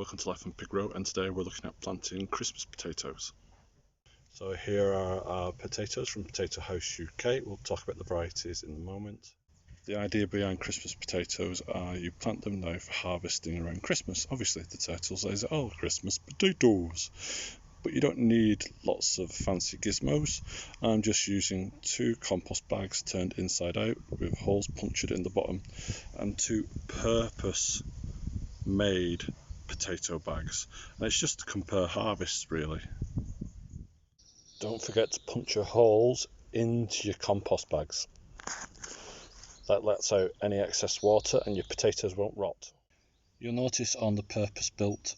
welcome to Life on Pig Row, and today we're looking at planting Christmas potatoes. So here are our potatoes from Potato House UK. We'll talk about the varieties in a moment. The idea behind Christmas potatoes are you plant them now for harvesting around Christmas. Obviously the title says, oh, Christmas potatoes. But you don't need lots of fancy gizmos. I'm just using 2 compost bags turned inside out with holes punctured in the bottom and 2 purpose made potato bags, and it's just to compare harvests really. Don't forget to puncture holes into your compost bags. That lets out any excess water and your potatoes won't rot. You'll notice on the purpose built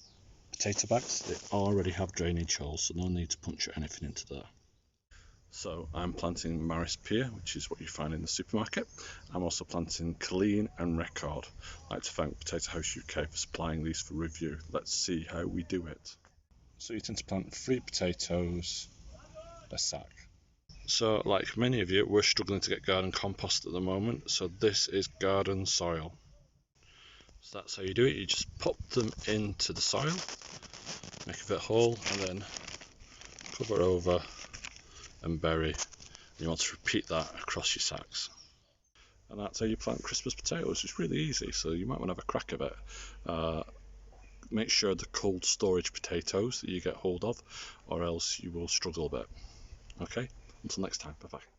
potato bags they already have drainage holes, so no need to puncture anything into there. So I'm planting Maris Pear, which is what you find in the supermarket. I'm also planting Colleen and Record. I'd like to thank Potato House UK for supplying these for review. Let's see how we do it. So you tend to plant 3 potatoes a sack. So like many of you, we're struggling to get garden compost at the moment, so this is garden soil. So that's how you do it. You just pop them into the soil, make a bit hole, and then cover over and bury. You want to repeat that across your sacks, and that's how you plant Christmas potatoes. It's really easy, so you might want to have a crack at it. Make sure the cold storage potatoes that you get hold of, or else you will struggle a bit. Okay, until next time, bye bye.